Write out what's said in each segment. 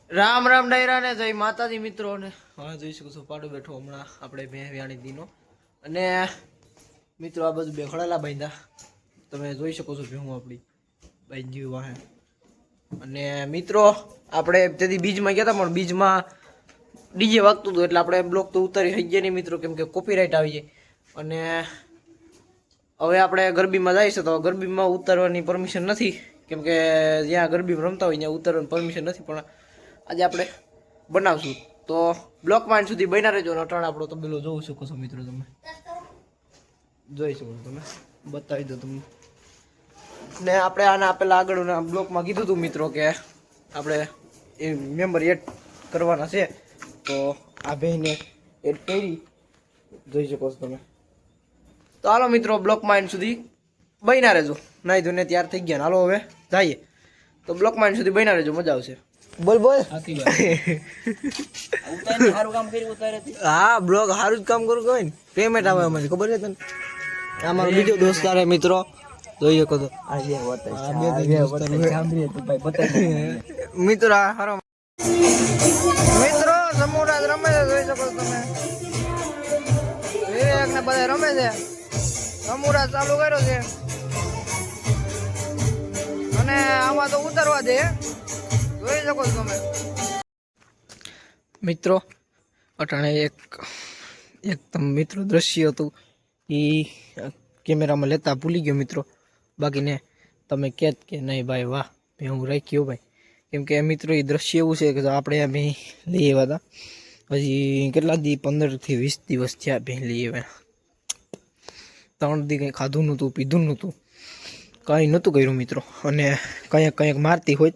રામ રામ ડાયરા ને જય માતાજી મિત્રો ને હા જોઈ શકો છો પાડો બેઠો હમણાં આપણે વ્યાણી દીનો અને મિત્રો આ બધું બેખડાલા બાંધ્યા તમે જોઈ શકો છો ભેહું આપણી બાંધ્યું વાહે અને મિત્રો આપણે તેથી બીજમાં ગયા હતા પણ બીજમાં ડીજે વાગતું હતું એટલે આપણે બ્લોક તો ઉતારી થઈ ગયા નહીં મિત્રો કેમ કે કોપીરાઇટ આવી જાય અને હવે આપણે ગરબીમાં જઈશું તો ગરબીમાં ઉતારવાની પરમિશન નથી કેમ કે જ્યાં ગરબીમાં રમતા હોય ત્યાં ઉતારવાની પરમિશન નથી પણ આજે આપણે બનાવશું તો બ્લોક માઇન્ડ સુધી બન્યા રહેજો અટાણ આપણો તબેલો જોઈ શકો છો મિત્રો તમે જોઈ શકો છો તમે બતાવી દો તમને ને આપણે આના પેલા આગળના બ્લોકમાં કીધું હતું મિત્રો કે આપણે એ મેમ્બર એડ કરવાના છે તો આ ભાઈને એડ કરી જોઈ શકો છો તમે તો હાલો મિત્રો બ્લોક માઇન્ડ સુધી બન્યા રહેજો નાઈ ધોઈને તૈયાર થઈ ગયા હાલો હવે જઈએ તો બ્લોક માઇન્ડ સુધી બન્યા રહેજો મજા આવશે બોલ બોલ હા બ્લોગ સારું જ કામ કરું કોઈ ને પેમેન્ટ આવે અમારી ખબર છે તને અમારો બીજો દોસ્તાર મિત્રો જોઈ શકો તો મિત્રો હારો મિત્રો સમૂહ રમે છે જોઈ શકો તમે વિવેક ને બધા રમે છે સમૂહ ચાલુ કર્યો છે અને આમાં તો ઉતરવા દે જોઈ શકો છો તમે મિત્રો અટાણે એકદમ મિત્રો દ્રશ્ય હતું એ કેમેરામાં લેતા ભૂલી ગયો મિત્રો બાકીને તમે કહેત કે નહીં ભાઈ વાહ મેં હું રાખ્યો ભાઈ કેમ કે મિત્રો એ દ્રશ્ય એવું છે કે આપણે આ ભેં લઈ આવ્યા હતા હજી કેટલા 15 થી 20 દિવસ થયા ભેં લઈ આવ્યા 3 દી કંઈ ખાધું નહોતું પીધું નહોતું કંઈ નહોતું કર્યું મિત્રો અને કંઈક મારતી હોય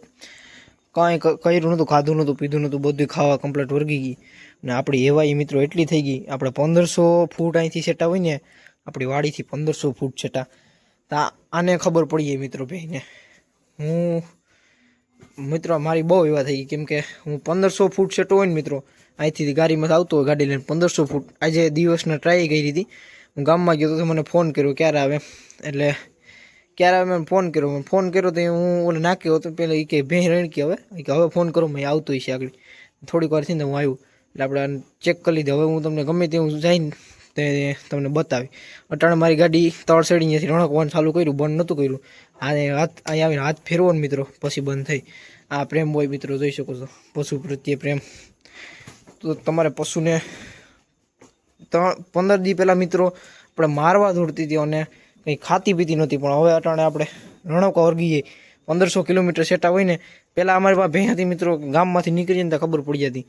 કાંઈ કર્યું નહોતું ખાધું નહોતું પીધું નહોતું બધું ખાવા કમ્પ્લીટ વર્ગી ગઈ અને આપણી એવાય મિત્રો એટલી થઈ ગઈ આપણે 1500 ફૂટ અહીંથી છેટા હોય ને આપણી વાડીથી 1500 ફૂટ છેટા તો આને ખબર પડી ગઈ મિત્રો ભાઈને હું મિત્રો મારી બહુ એવા થઈ ગઈ કેમ કે હું 1500 ફૂટ છેટો હોય ને મિત્રો અહીંથી ગાડીમાં આવતો હોય ગાડી લઈને 1500 ફૂટ આજે દિવસના ટ્રાય કરી હતી હું ગામમાં ગયો તો મને ફોન કર્યો ક્યારે આવે એટલે ક્યારે મેં ફોન કર્યો તો હું ઓલે નાખ્યો હતો પેલા એ કે ભેં રણકી હવે ફોન કરો મેં આવતો છે આગળ થોડીક વાર થઈને હું આવ્યું એટલે આપણે ચેક કરી લીધું હવે હું તમને ગમે તે હું જઈને તે તમને બતાવી અટાણે મારી ગાડી તળ સાઈડ અહીંયાથી રણકવાનું ચાલુ કર્યું બંધ નહોતું કર્યું હાથ અહીંયા આવીને હાથ ફેરવો ને મિત્રો પછી બંધ થઈ આ પ્રેમ હોય મિત્રો જોઈ શકો છો પશુ પ્રત્યે પ્રેમ તો તમારે પશુને 15 દી પહેલાં મિત્રો આપણે મારવા દોડતી હતી અને કંઈ ખાતી પીતી નહોતી પણ હવે અટાણે આપણે રણોકા વર્ગી જઈએ 1500 કિલોમીટર સેટા હોય ને પહેલાં અમારી પાસે ભેં હતી મિત્રો ગામમાંથી નીકળીને તો ખબર પડી જતી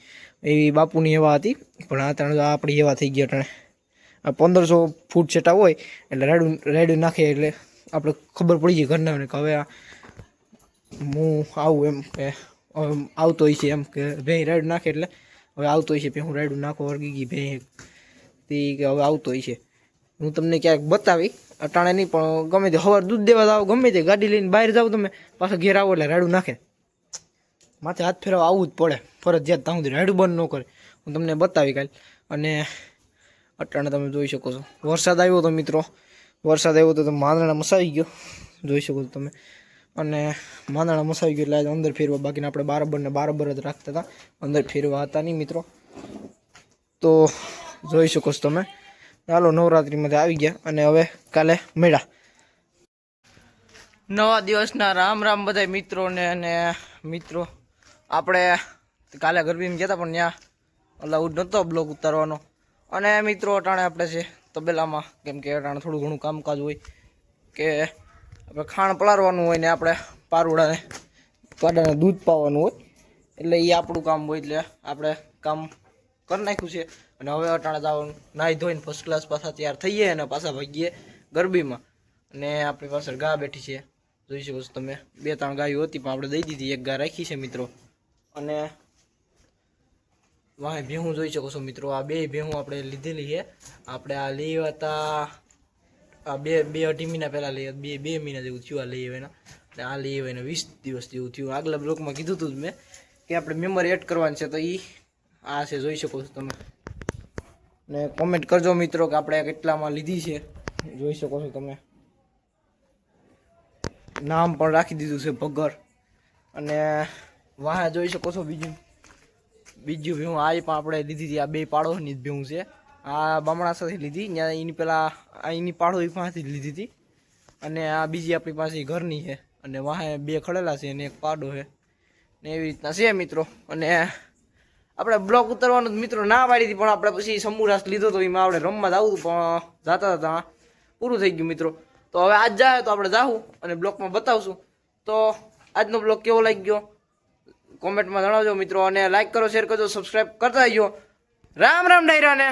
એવી બાપુની એવા હતી પણ અટાણે આપણી એવા થઈ ગયા અટાણે 1500 ફૂટ સેટા હોય એટલે રાયડું નાખે એટલે આપણે ખબર પડી જાય ઘરનાને કે હવે હું આવું એમ કે હવે આવતો હોય છે એમ કે ભેં રાયડું નાખે એટલે હવે આવતો હોય છે હું રાયડું નાખો વર્ગી ગઈ ભેં તે કે હવે આવતો હોય છે હું તમને ક્યાંક બતાવી અટાણે નહીં પણ ગમે તે સવાર દૂધ દેવા જાઓ ગમે તે ગાડી લઈને બહાર જાઓ તમે પાછા ઘેર આવો એટલે રાયડું નાખે માથે હાથ ફેરવા આવવું જ પડે ફરજિયાત ત્યાં સુધી રાયડું બંધ ન કરે હું તમને બતાવી કાલે અને અટાણે તમે જોઈ શકો છો વરસાદ આવ્યો હતો મિત્રો વરસાદ આવ્યો તો માંદણા મસાવી ગયો જોઈ શકો છો તમે અને માંદણા મસાવી ગયો એટલે અંદર ફેરવા બાકીને આપણે બારબર જ રાખતા હતા અંદર ફેરવા હતા નહીં મિત્રો તો જોઈ શકો છો તમે ચાલો નવરાત્રિમાંથી આવી ગયા અને હવે કાલે મળ્યા નવા દિવસના રામ રામ બધા મિત્રોને અને મિત્રો આપણે કાલે ગરબીમાં ગયા હતા પણ ત્યાં અલાઉડ નહોતો બ્લોગ ઉતારવાનો અને મિત્રો અટાણે આપણે છે તબેલામાં કેમ કે અટાણે થોડું ઘણું કામકાજ હોય કે આપણે ખાણ પલાળવાનું હોય ને આપણે પાડાને દૂધ પાવાનું હોય એટલે એ આપણું કામ હોય એટલે આપણે કામ કરી નાખ્યું છે અને હવે અટાણે જવાનું નાહી ધોઈને ફર્સ્ટ ક્લાસ પાછા તૈયાર થઈએ અને પાછા ભાગીએ ગરબીમાં અને આપણી પાસે ગા બેઠી છે જોઈ શકો છો તમે 2-3 ગાયો હતી પણ આપણે દઈ દીધી એક ગા રાખી છે મિત્રો અને વાહ ભેહું જોઈ શકો છો મિત્રો આ 2 ભેહું આપણે લીધેલી છે આપણે આ લઈ હતા આ 2-2.5 મહિના પહેલાં લઈ 2 મહિના જેવું થયું આ લઈ આવેના એટલે આ લઈ આવીને 20 દિવસ જેવું થયું આગલા બ્લોકમાં કીધું હતું મેં કે આપણે મેમ્બર એડ કરવાનું છે તો એ આ છે જોઈ શકો છો તમે ને કોમેન્ટ કરજો મિત્રો કે આપણે કેટલામાં લીધી છે જોઈ શકો છો તમે નામ પણ રાખી દીધું છે ભગર અને વાહ જોઈ શકો છો બીજું બીજું ભેહું આ પણ આપણે લીધી હતી. આ બે પાડોની જ ભેહું છે. આ બામણા સાથે લીધી ત્યાં એની પેલા એની પાડો એ પાસેથી જ લીધી હતી. અને આ બીજી આપણી પાસે ઘરની છે. અને વાહે બે ખડેલા છે અને એક પાડો છે ને એવી રીતના છે મિત્રો. અને આપણે બ્લોક ઉતારવાનું મિત્રો ના પાડી હતી, પણ આપણે પછી સમુરાસ લીધો તો એમાં આપણે રમવા જ આવું પણ જતા હતા પૂરું થઈ ગયું મિત્રો. તો હવે આજ જાય તો આપણે જાવું અને બ્લોકમાં બતાવશું. તો આજનો બ્લોગ કેવો લાગી ગયો કોમેન્ટમાં જણાવજો મિત્રો. અને લાઈક કરો, શેર કરજો, સબસ્ક્રાઈબ કરતા જજો. રામ રામ ડાયરાને.